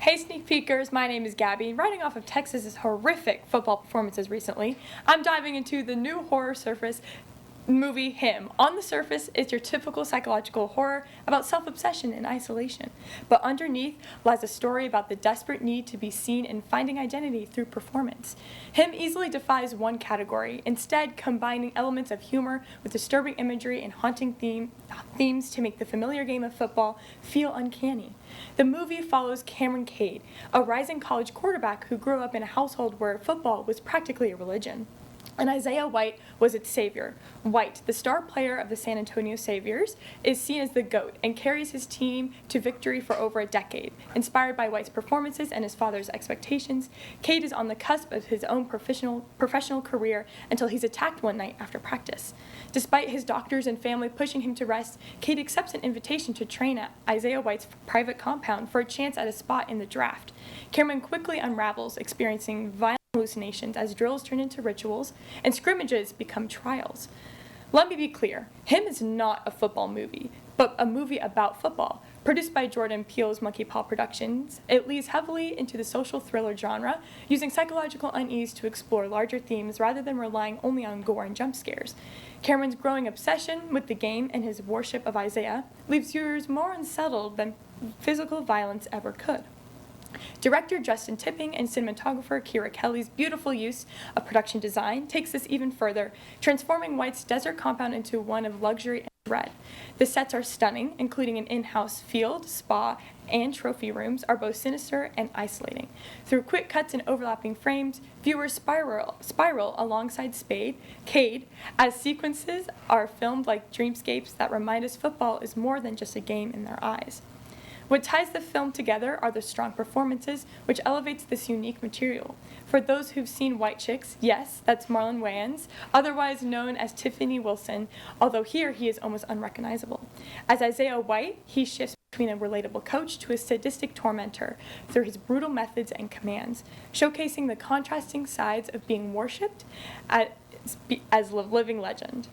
Hey sneak peekers, my name is Gabi. Riding off of Texas's horrific football performances recently, I'm diving into the new horror surface movie Him. On the surface, it's your typical psychological horror about self-obsession and isolation. But underneath lies a story about the desperate need to be seen and finding identity through performance. Him easily defies one category, instead combining elements of humor with disturbing imagery and haunting themes to make the familiar game of football feel uncanny. The movie follows Cameron Cade, a rising college quarterback who grew up in a household where football was practically a religion. And Isaiah White was its savior. White, the star player of the San Antonio Saviors, is seen as the GOAT and carries his team to victory for over a decade. Inspired by White's performances and his father's expectations, Cade is on the cusp of his own professional career until he's attacked one night after practice. Despite his doctors and family pushing him to rest, Cade accepts an invitation to train at Isaiah White's private compound for a chance at a spot in the draft. Cameron quickly unravels, experiencing violent hallucinations as drills turn into rituals and scrimmages become trials. Let me be clear, Him is not a football movie, but a movie about football. Produced by Jordan Peele's Monkey Paw Productions, it leans heavily into the social thriller genre, using psychological unease to explore larger themes rather than relying only on gore and jump scares. Cameron's growing obsession with the game and his worship of Isaiah leaves viewers more unsettled than physical violence ever could. Director Justin Tipping and cinematographer Kira Kelly's beautiful use of production design takes this even further, transforming White's desert compound into one of luxury and dread. The sets are stunning, including an in-house field, spa, and trophy rooms are both sinister and isolating. Through quick cuts and overlapping frames, viewers spiral alongside Cade, as sequences are filmed like dreamscapes that remind us football is more than just a game in their eyes. What ties the film together are the strong performances, which elevates this unique material. For those who've seen White Chicks, yes, that's Marlon Wayans, otherwise known as Tiffany Wilson, although here he is almost unrecognizable. As Isaiah White, he shifts between a relatable coach to a sadistic tormentor through his brutal methods and commands, showcasing the contrasting sides of being worshipped as a living legend.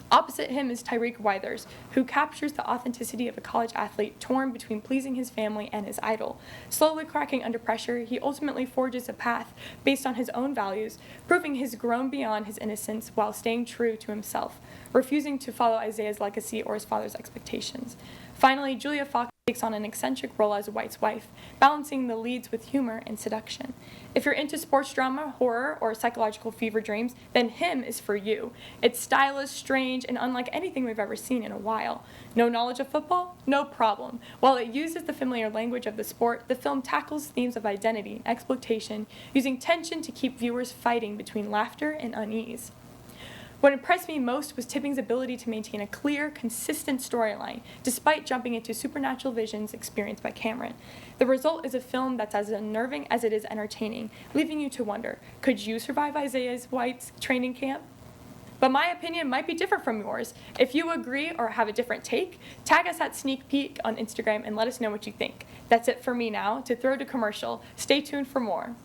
Opposite him is Tyreek Withers, who captures the authenticity of a college athlete torn between pleasing his family and his idol. Slowly cracking under pressure, he ultimately forges a path based on his own values, proving he's grown beyond his innocence while staying true to himself, refusing to follow Isaiah's legacy or his father's expectations. Finally, Julia Fox takes on an eccentric role as White's wife, balancing the leads with humor and seduction. If you're into sports drama, horror, or psychological fever dreams, then Him is for you. It's stylish, strange, and unlike anything we've ever seen in a while. No knowledge of football? No problem. While it uses the familiar language of the sport, the film tackles themes of identity, exploitation, using tension to keep viewers fighting between laughter and unease. What impressed me most was Tipping's ability to maintain a clear, consistent storyline, despite jumping into supernatural visions experienced by Cameron. The result is a film that's as unnerving as it is entertaining, leaving you to wonder, could you survive Isaiah White's training camp? But my opinion might be different from yours. If you agree or have a different take, tag us at Sneak Peek on Instagram and let us know what you think. That's it for me now. To throw to commercial, stay tuned for more.